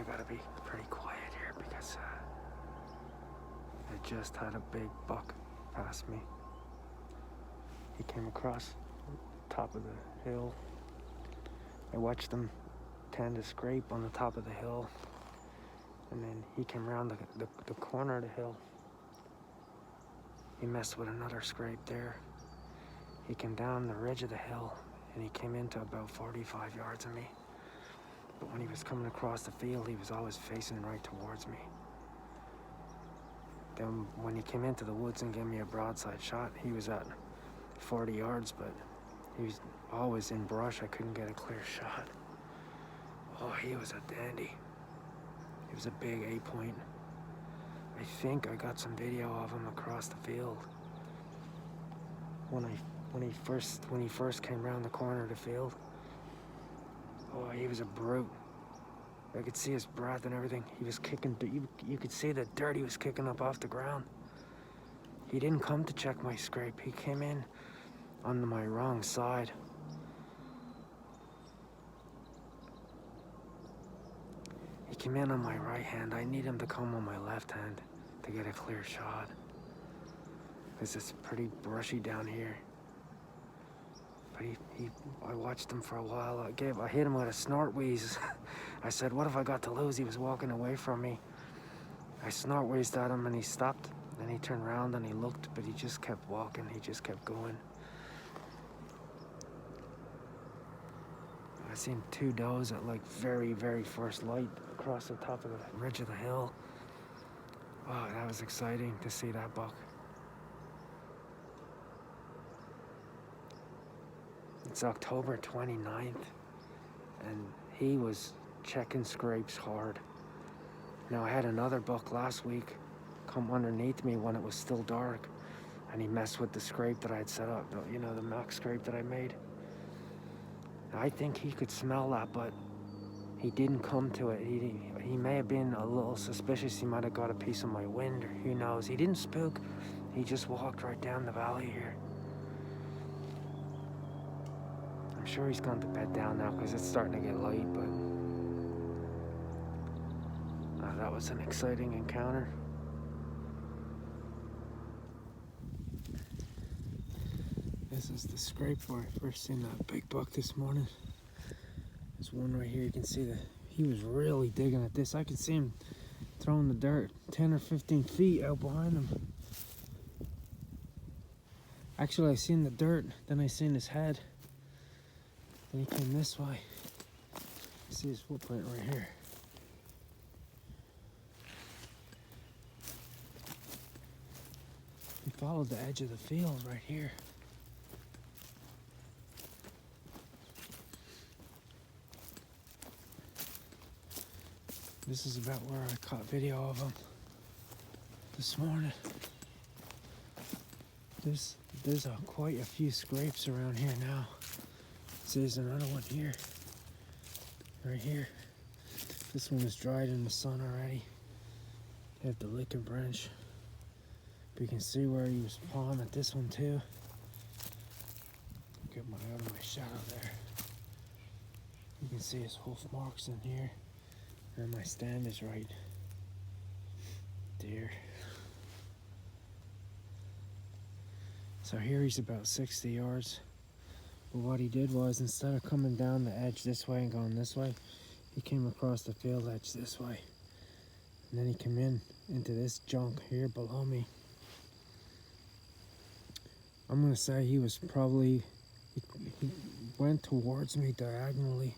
I gotta be pretty quiet here because I just had a big buck pass me. He came across the top of the hill. I watched him tend to scrape on the top of the hill, and then he came around the corner of the hill. He messed with another scrape there. He came down the ridge of the hill, and he came into about 45 yards of me. But when he was coming across the field, he was always facing right towards me. Then when he came into the woods and gave me a broadside shot, he was at 40 yards, but he was always in brush. I couldn't get a clear shot. Oh, he was a dandy. He was a big 8-point. I think I got some video of him across the field. When he first came around the corner of the field. Oh, he was a brute. I could see his breath and everything. He was kicking, you could see the dirt he was kicking up off the ground. He didn't come to check my scrape. He came in on my wrong side. He came in on my right hand. I need him to come on my left hand to get a clear shot. Because it's pretty brushy down here. But I watched him for a while. I hit him with a snort wheeze. I said, what have I got to lose? He was walking away from me. I snort wheezed at him and he stopped. Then he turned around and he looked, but he just kept walking. He just kept going. I seen 2 does at like very, very first light across the top of the ridge of the hill. Oh, that was exciting to see that buck. It's October 29th, and he was checking scrapes hard. Now, I had another buck last week come underneath me when it was still dark, and he messed with the scrape that I had set up, you know, the mock scrape that I made. I think he could smell that, but he didn't come to it. He may have been a little suspicious. He might have got a piece of my wind, or who knows. He didn't spook. He just walked right down the valley here. I'm sure he's gone to bed down now because it's starting to get light, but that was an exciting encounter. This is the scrape where I first seen that big buck this morning. There's one right here. You can see that he was really digging at this. I could see him throwing the dirt 10 or 15 feet out behind him. Actually, I seen the dirt, then I seen his head. Then he came this way. You see his footprint right here. He followed the edge of the field right here. This is about where I caught video of him this morning. There's quite a few scrapes around here now. There's another one here, right here. This one is dried in the sun already. You have the licking branch. But you can see where he was pawing at this one too. Get out of my shadow there. You can see his hoof marks in here. And my stand is right there. So here he's about 60 yards. But what he did was, instead of coming down the edge this way and going this way, he came across the field edge this way. And then he came into this junk here below me. I'm gonna say he was probably, he went towards me diagonally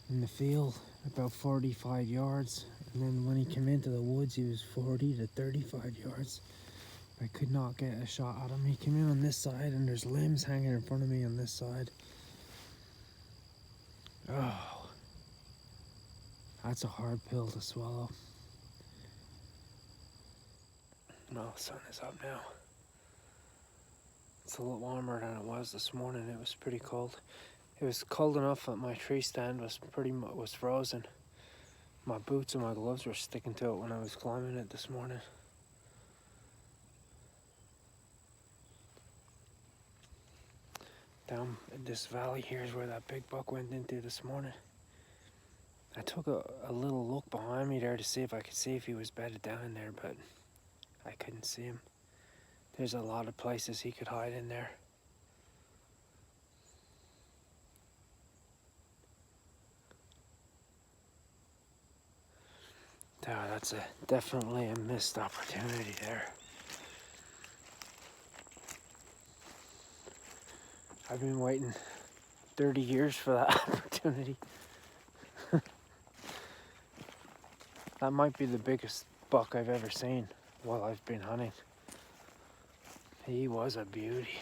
in the field about 45 yards. And then when he came into the woods, he was 40 to 35 yards. I could not get a shot at him. He came in on this side and there's limbs hanging in front of me on this side. Oh, that's a hard pill to swallow. Well, the sun is up now. It's a little warmer than it was this morning. It was pretty cold. It was cold enough that my tree stand was frozen. My boots and my gloves were sticking to it when I was climbing it this morning. Down in this valley here is where that big buck went into this morning. I took a little look behind me there to see if I could see if he was bedded down in there, but I couldn't see him. There's a lot of places he could hide in there. That's definitely a missed opportunity there. I've been waiting 30 years for that opportunity. That might be the biggest buck I've ever seen while I've been hunting. He was a beauty.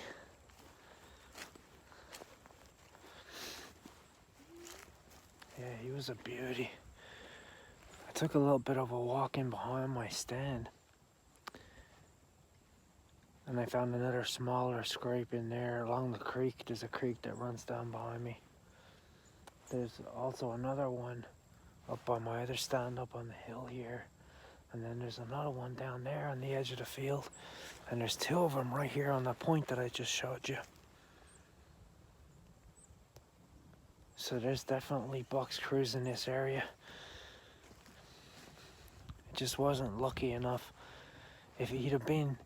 Yeah, he was a beauty. I took a little bit of a walk in behind my stand, and I found another smaller scrape in there along the creek. There's a creek that runs down behind me. There's also another one up by my other stand up on the hill here. And then there's another one down there on the edge of the field. And there's two of them right here on the point that I just showed you. So there's definitely bucks cruising this area. It just wasn't lucky enough. If he'd have been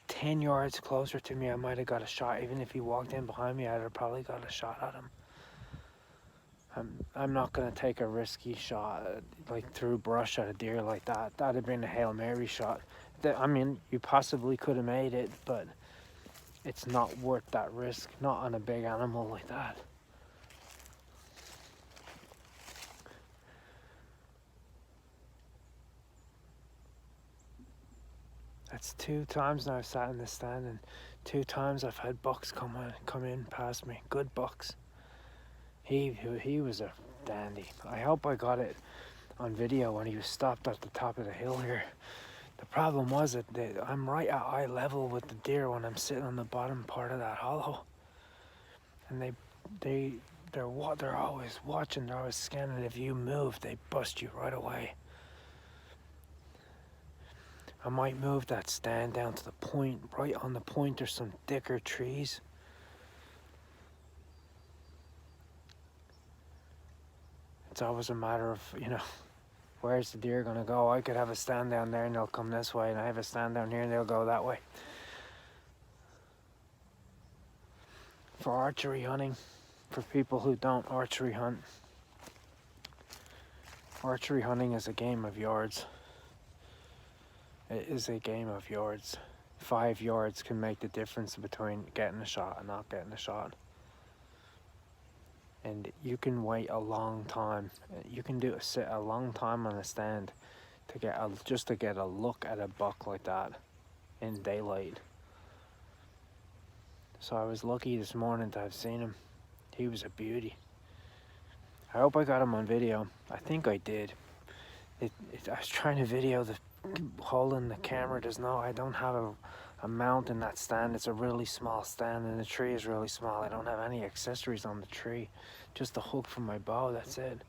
10 yards closer to me, I might have got a shot. Even if he walked in behind me, I'd have probably got a shot at him. I'm not going to take a risky shot, like through brush at a deer like that. That'd have been a Hail Mary shot. I mean, you possibly could have made it, but it's not worth that risk, not on a big animal like that. That's 2 times now I've sat in the stand, and 2 times I've had bucks come in past me. Good bucks. He was a dandy. I hope I got it on video when he was stopped at the top of the hill here. The problem was that I'm right at eye level with the deer when I'm sitting on the bottom part of that hollow, and they're always watching, they're always scanning. If you move, they bust you right away. I might move that stand down to the point. Right on the point there's some thicker trees. It's always a matter of, where's the deer gonna go? I could have a stand down there and they'll come this way, and I have a stand down here and they'll go that way. For archery hunting, for people who don't archery hunt, archery hunting is a game of yards. It is a game of yards. 5 yards can make the difference between getting a shot and not getting a shot. And you can wait a long time. You can sit a long time on a stand just to get a look at a buck like that in daylight. So I was lucky this morning to have seen him. He was a beauty. I hope I got him on video. I think I did. I was trying to video the holding the camera. I don't have a mount in that stand. It's a really small stand and the tree is really small. I don't have any accessories on the tree. Just the hook from my bow, that's it.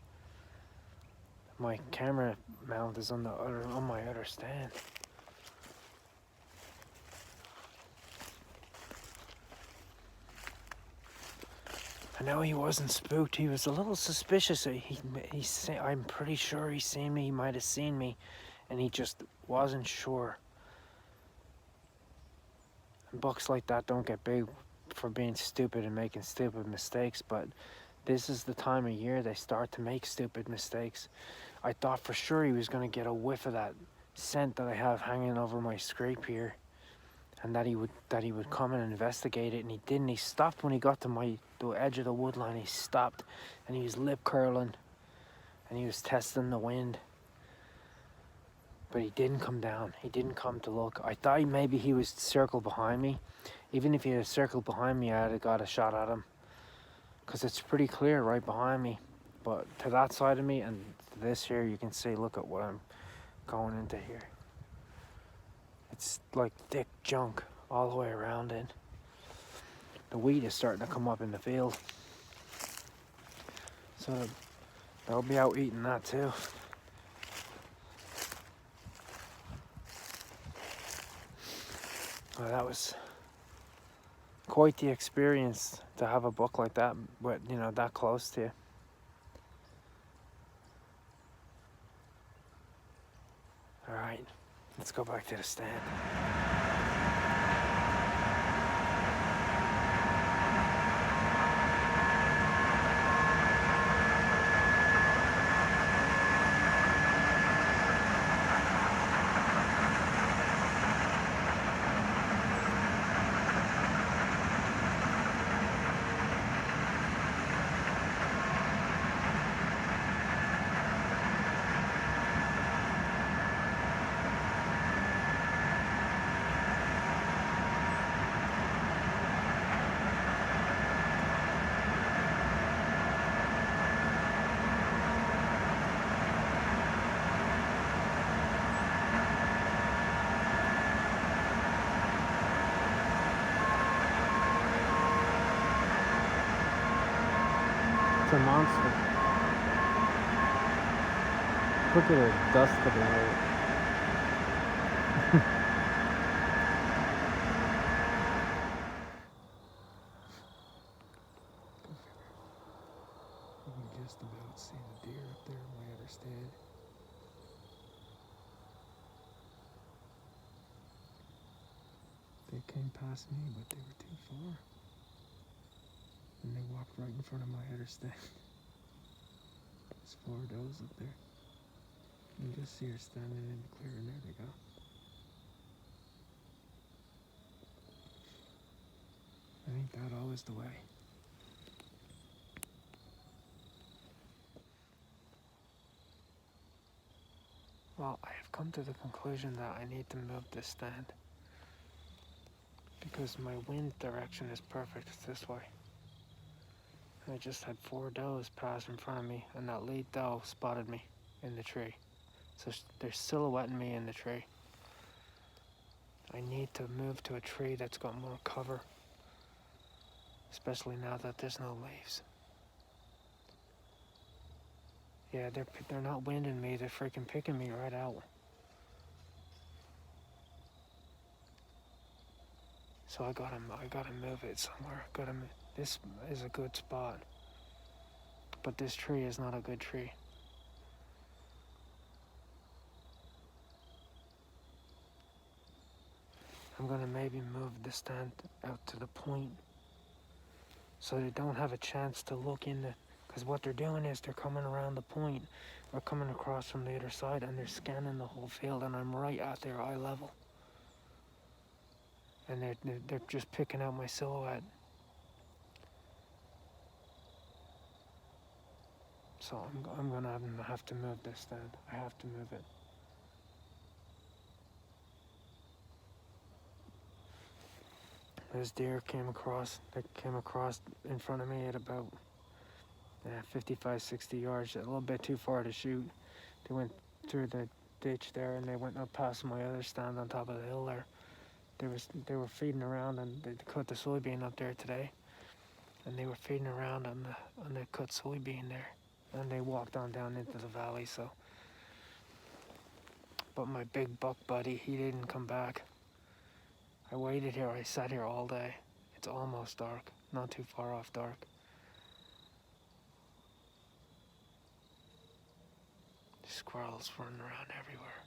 My camera mount is on my other stand. I know he wasn't spooked. He was a little suspicious. I'm pretty sure he's seen me. He might have seen me, and he just wasn't sure. And bucks like that don't get big for being stupid and making stupid mistakes, but this is the time of year they start to make stupid mistakes. I thought for sure he was going to get a whiff of that scent that I have hanging over my scrape here, and that he would come and investigate it, and he didn't. He stopped when he got to the edge of the wood line. He stopped, and he was lip curling, and he was testing the wind. But he didn't come down. He didn't come to look. I thought maybe he was circled behind me. Even if he had circled behind me, I'd have got a shot at him, because it's pretty clear right behind me. But to that side of me and this here, you can see, look at what I'm going into here. It's like thick junk all the way around it. The wheat is starting to come up in the field, so they'll be out eating that too. Well, that was quite the experience to have a buck like that, but that close to you. Alright, let's go back to the stand. It's a monster. Look at the dust coming out. You can just about see the deer up there on my other stand. They came past me, but they were too far. And they walked right in front of my other stand. There's 4 does up there. You can just see her standing in the clearing. There they go. I think that always the way. Well, I have come to the conclusion that I need to move this stand because my wind direction is perfect this way. I just had 4 does pass in front of me, and that lead doe spotted me in the tree. So they're silhouetting me in the tree. I need to move to a tree that's got more cover, especially now that there's no leaves. Yeah, they're not winding me, they're freaking picking me right out. So I gotta move it somewhere. This is a good spot, but this tree is not a good tree. I'm gonna maybe move the stand out to the point so they don't have a chance to look in the, because what they're doing is they're coming around the point or coming across from the other side and they're scanning the whole field, and I'm right at their eye level. And they're just picking out my silhouette. So I'm gonna have to move this stand. I have to move it. This deer came across in front of me at about 55, 60 yards, a little bit too far to shoot. They went through the ditch there and they went up past my other stand on top of the hill there. They were feeding around, and they cut the soybean up there today. And they were feeding around on the cut soybean there. And they walked on down into the valley, so. But my big buck buddy, he didn't come back. I waited here, I sat here all day. It's almost dark, not too far off dark. Squirrels running around everywhere.